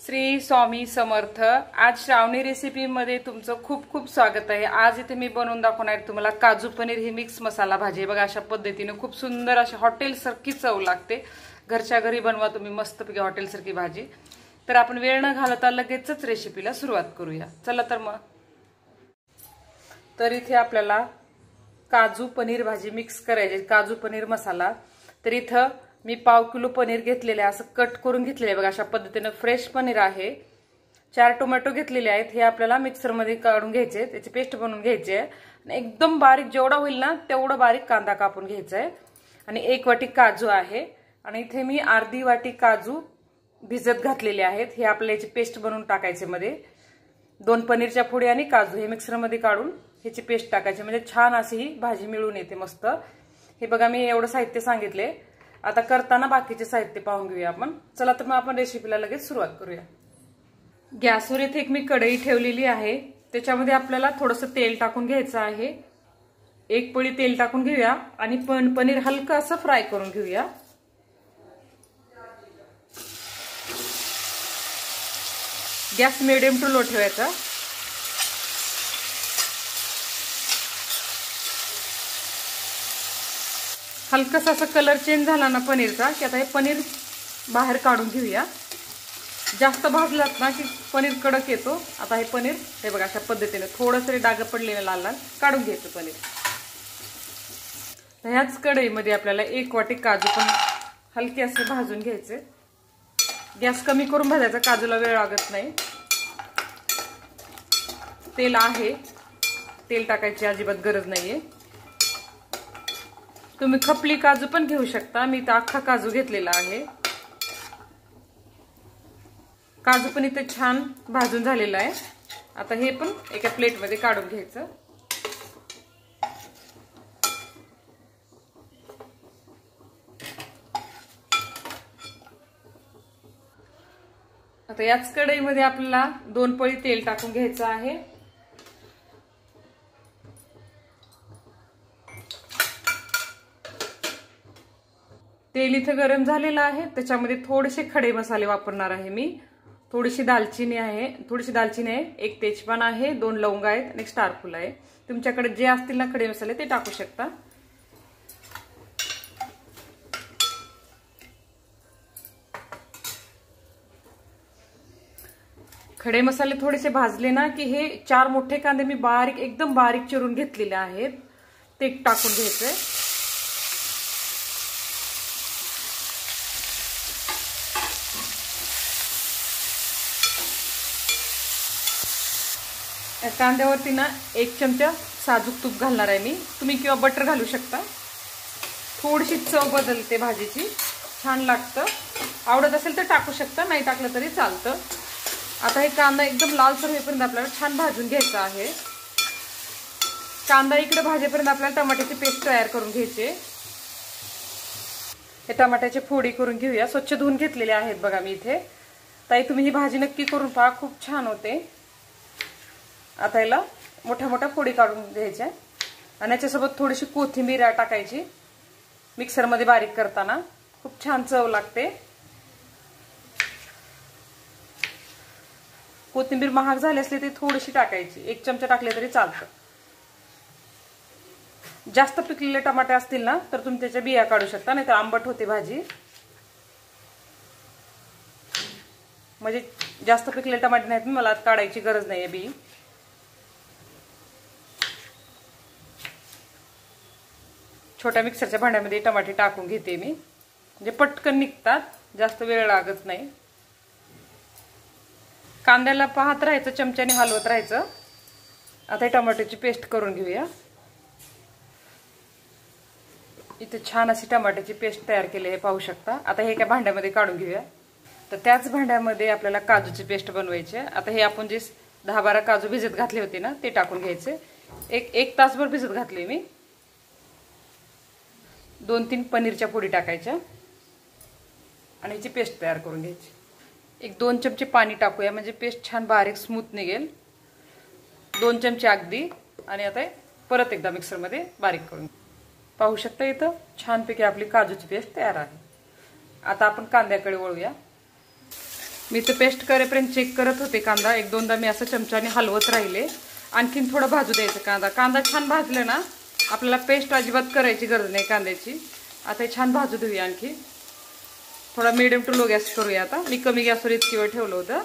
श्री स्वामी समर्थ। आज श्रावणी रेसिपी मध्ये तुमचं खूप खूप स्वागत आहे। आज इथे मी बनवून दाखवणार तुम्हाला काजू पनीर ही मिक्स मसाला भाजी। बघा अशा पद्धतीने खूप सुंदर अशी हॉटेल सारखी चव लागते। घरच्या घरी बनवा तुम्ही मस्तपैकी हॉटेल सारखी भाजी। तर आपण वेळ न घालवता लगेचच रेसिपीला सुरुवात करूया। चला तर मग। तर इथे आपल्याला काजू पनीर भाजी मिक्स करायची, काजू पनीर मसाला। तर इथं मी पाव किलो पनीर घेतलेले, असं कट करून घेतलेले बघा अशा पद्धतीने फ्रेश पनीर आहे। 4 टोमॅटो घेतलेले आहेत, हे आपल्याला मिक्सर मध्ये काढून घ्यायचे, त्याची पेस्ट बनवून घ्यायची आहे। आणि एकदम बारीक जेवढा होईल ना तेवढा बारीक कांदा कापून घ्यायचा आहे। आणि 1 वाटी काजू आहे आणि इथे मी अर्धी वाटी काजू भिजत घातलेले आहेत। हे आपल्याला याची पेस्ट बनवून टाकायचे मध्ये। 2 पनीरच्या फोडी आणि काजू हे मिक्सर मध्ये काढून ह्याची पेस्ट टाकायची, म्हणजे छान अशी ही भाजी मिळून येते मस्त। हे बघा मी एवढं साहित्य सांगितले। आता करताना बाकीचे साहित्य पाहून घेऊया आपण। चला तर मग आपण रेसिपीला लगेच सुरुवात करूया। गॅसवर इथे एक मी कढई ठेवलेली आहे, त्याच्यामध्ये आपल्याला थोडंसं तेल टाकून घ्यायचं आहे। 1 पळी तेल टाकून घेऊया आणि पनीर हलकं असं फ्राय करून घेऊया। गॅस मिडियम टू लो ठेवायचा। हलकासा असा कलर चेंज झाला ना पनीरचा की आता हे पनीर बाहेर काढून घेऊया। जास्त भाजलात ना की पनीर कडक येतो। आता हे पनीर हे बघा अशा पद्धतीने थोडंसं डाग पडलेलं लाल लाल काढून घ्यायचं पनीर। ह्याच कढईमध्ये आपल्याला 1 वाटी काजू पण हलके असे भाजून घ्यायचे। गॅस कमी करून भाजायचा, काजूला वेळ लागत नाही। तेल आहे, तेल टाकायची अजिबात गरज नाहीये। तुम्ही खपली काजू पण घेऊ शकता, मी तर अख्खा काजू घेतलेला आहे। काजू पण इथे छान भाजून झालेला आहे। आता हे पण एका प्लेटमध्ये काढून घ्यायचं। आता याच कढईमध्ये आपल्याला 2 पळी तेल टाकून घ्यायचं आहे। तेल इथे गरम झालेलं आहे, त्याच्यामध्ये थोडेसे खडे मसाले वापरणार आहे मी। थोडीशी दालचिनी आहे, 1 तेजपान आहे, 2 लवंग आहेत आणि 1 स्टार फूल आहे। तुमच्याकडे जे असतील ना खडे मसाले ते टाकू शकता। खडे मसाले थोडेसे भाजले ना की हे 4 मोठे कांदे मी बारीक एकदम बारीक चिरून घेतलेले आहेत, ते टाकून घ्यायचे। कांद्यावरती ना 1 चमचा साजूक तूप घालणार आहे मी, तुम्ही किंवा बटर घालू शकता। थोडीशी चव बदलते भाजीची, छान लागतं। आवडत असेल तर टाकू शकता, नाही टाकलं तरी चालतं। आता हे कांदा एकदम लालसर होईपर्यंत आपल्याला छान भाजून घ्यायचा आहे। कांदा इकडे भाजेपर्यंत आपल्याला टमाट्याची पेस्ट तयार करून घ्यायची। हे टमाट्याची फोडी करून घेऊया, स्वच्छ धुवून घेतलेले आहेत बघा मी इथे। ताई तुम्ही ही भाजी नक्की करून पहा, खूप छान होते। आता याला मोठ्या मोठ्या फोडी काढून घ्यायच्या आणि याच्यासोबत थोडीशी कोथिंबीर टाकायची। मिक्सर मध्ये बारीक करताना खूप छान चव लागते। कोथिंबीर महाग झाली असली तरी थोडीशी टाकायची, 1 चमचा टाकले तरी चालतं। जास्त पिकलेले टमाटे असतील ना तर तुम्ही त्याच्या बिया काढू शकता, नाही तर आंबट होते भाजी। म्हणजे जास्त पिकलेले टमाटे नाहीत, मला काढायची गरज नाहीये बी। छोट्या मिक्सरच्या भांड्यामध्ये टमाटे टाकून घेते मी, म्हणजे पटकन निघतात, जास्त वेळ लागत नाही। कांद्याला पाहत राहायचं, चमच्याने हलवत राहायचं। आता टमाट्याची पेस्ट करून घेऊया। इथे छान अशी टमाट्याची पेस्ट तयार केली आहे, पाहू शकता। आता हे एका भांड्यामध्ये काढून घेऊया। तर त्याच भांड्यामध्ये आपल्याला काजूची पेस्ट बनवायची आहे। आता हे आपण जे 10-12 काजू भिजत घातले होते ना ते टाकून घ्यायचे। एक तासभर भिजत घातले मी। 2-3 पनीरच्या फोडी टाकायच्या आणि याची पेस्ट तयार करून घ्यायची। 1-2 चमचे पाणी टाकूया, म्हणजे पेस्ट छान बारीक स्मूथ निघेल। 2 चमचे अगदी। आणि आता परत एकदा मिक्सर मध्ये बारीक करून पाहू शकता, इथं छानपैकी आपली काजूची पेस्ट तयार आहे। आता आपण कांद्याकडे वळूया। मी तर पेस्ट करेपर्यंत चेक करत होते कांदा, एक दोनदा मी असं चमच्याने हलवत राहिले. आणखीन थोडं भाजू द्यायचं कांदा. कांदा छान भाजलं ना आपल्याला पेस्ट अजिबात करायची गरज नाही कांद्याची. आता हे छान भाजू देऊया. आणखी थोडा मिडियम टू लो गॅस करूया. आता मी कमी गॅसवर इतकी वेळ ठेवलं होतं.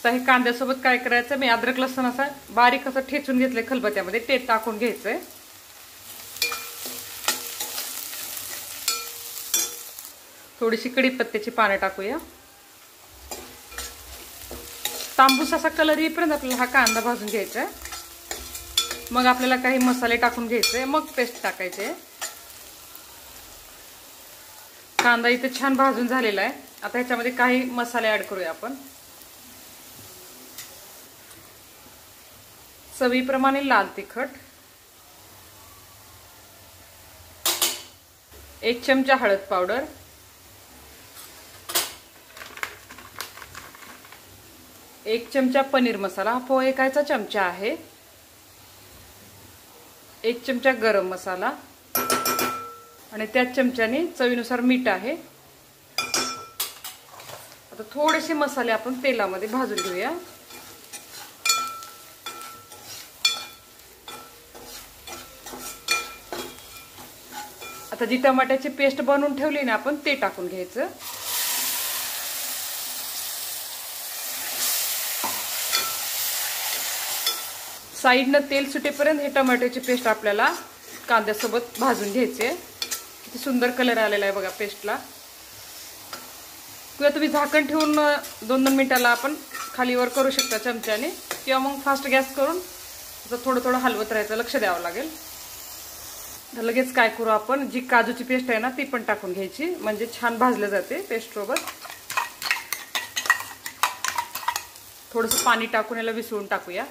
तर हे कांद्यासोबत काय करायचं, मी अद्रक लसूण असा बारीक असं ठेचून घेतलंय खलबत्त्यामध्ये, ते टाकून घ्यायचंय. थोडीशी कढीपत्त्याची पानं टाकूया. तांबूस असा कलर येईपर्यंत आपल्याला हा कांदा भाजून घ्यायचा आहे. मग आपल्याला काही मसाले टाकून घ्यायचे, मग पेस्ट टाकायचे. कांदा इथे छान भाजून झालेला आहे. आता ह्याच्यामध्ये काही मसाले ऍड करूया आपण. चवीप्रमाणे लाल तिखट, 1 चमचा हळद पावडर, 1 चमचा पनीर मसाला, हा पोहे खायचा चमचा आहे, 1 चमचा गरम मसाला आणि त्याच चमच्याने चवीनुसार मीठ आहे. आता थोडेसे मसाले आपण तेलामध्ये भाजून घेऊया. आता जी टमाट्याची पेस्ट बनवून ठेवली ना आपण, ते टाकून घ्यायचं. साईडनं तेल सुटेपर्यंत हे टमाट्याची पेस्ट आपल्याला कांद्यासोबत भाजून घ्यायचे. किती सुंदर कलर आलेला आहे बघा पेस्टला. किंवा तुम्ही झाकण ठेवून 2-2 मिनिटाला आपण खालीवर करू शकता चमच्याने, किंवा मग फास्ट गॅस करून थोडं थोडं हलवत राहायचं, लक्ष द्यावं लागेल. लगेच काय करू आपण, जी काजूची पेस्ट आहे ना ती पण टाकून घ्यायची, म्हणजे छान भाजलं जाते पेस्ट सोबत. थोडंसं पाणी टाकून याला विसळून टाकूया.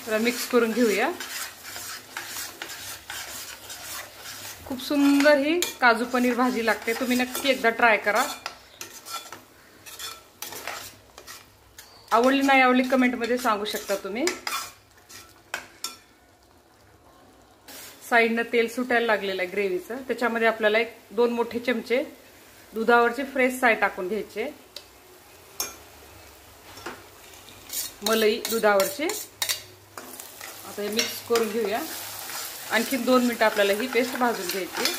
तर मिक्स करून घेऊया. खूप सुंदर ही काजू पनीर भाजी लागते. तुम्ही नक्की एकदा ट्राय करा. आवडली नाही आवडली कमेंटमध्ये सांगू शकता तुम्ही. साईडनं तेल सुटायला लागलेलं आहे ग्रेव्हीचं. त्याच्यामध्ये आपल्याला 1-2 मोठे चमचे दुधावरचे फ्रेश साय टाकून घ्यायचे, मलाई दुधावरचे. आता हे मिक्स करून घेऊया. आणखी 2 मिनिटं आपल्याला ही पेस्ट भाजून घ्यायची.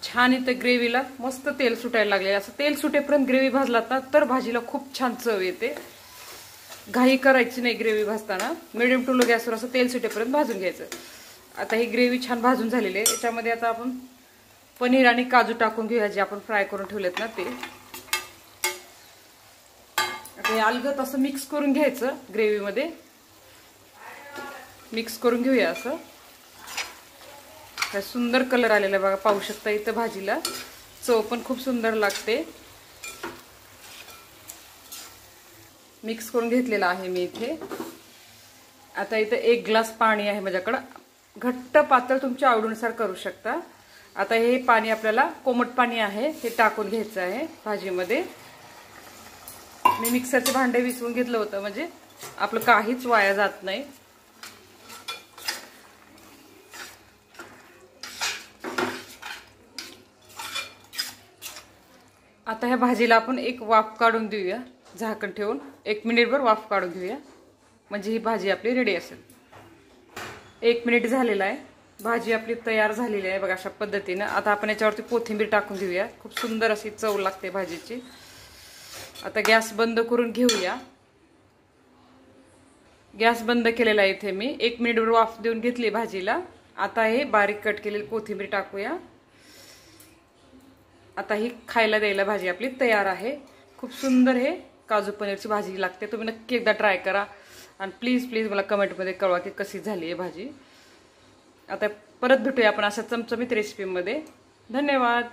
छान इथं ग्रेव्हीला मस्त तेल सुटायला लागले. असं तेल सुटेपर्यंत ग्रेव्ही भाजला तर भाजीला खूप छान चव येते. घाई करायची नाही ग्रेव्ही भाजताना. मिडियम टू लो गॅसवर असं तेल सुटेपर्यंत भाजून घ्यायचं. आता ही ग्रेव्ही छान भाजून झालेली आहे. याच्यामध्ये आता आपण पनीर आणि काजू टाकून घेऊया, जे आपण फ्राय करून ठेवलेत ना ते. आता हे अलगद असं मिक्स करून घ्यायचं ग्रेव्हीमध्ये. मिक्स करून घेऊया असं. काय सुंदर कलर आलेला बघा, पाहू शकता इथं. भाजीला चव पण खूप सुंदर लागते. मिक्स करून घेतलेला आहे मी इथे. आता इथं 1 ग्लास पाणी आहे माझ्याकडं. घट्ट पातळ तुमच्या आवडीनुसार करू शकता. आता हे पाणी आपल्याला कोमट पाणी आहे हे टाकून घ्यायचं आहे भाजीमध्ये. मी मिक्सरचे भांडे विसरून घेतलं होतं, म्हणजे आपलं काहीच वाया जात नाही. आता ह्या भाजीला आपण एक वाफ काढून देऊया. झाकण ठेवून 1 मिनिटभर वाफ काढून घेऊया, म्हणजे ही भाजी आपली रेडी असेल. 1 मिनिट झालेला आहे. भाजी आपली तयार झालेली आहे बघा अशा पद्धतीनं. आता आपण याच्यावरती कोथिंबीर टाकून देऊया. खूप सुंदर अशी चव लागते भाजीची. आता गॅस बंद करून घेऊया. गॅस बंद केलेला आहे इथे मी. 1 मिनिटभर वाफ देऊन घेतली भाजीला. आता हे बारीक कट केलेली कोथिंबीर टाकूया. आता ही खायला द्यायला भाजी आपली तयार आहे. खूप सुंदर हे काजू पनीरची भाजी लागते. तुम्ही नक्की एकदा ट्राय करा आणि प्लीज प्लीज मला कमेंटमध्ये कळवा की कशी झाली आहे भाजी. आता परत भेटूया आपण अशा चमचमीत रेसिपीमध्ये. धन्यवाद.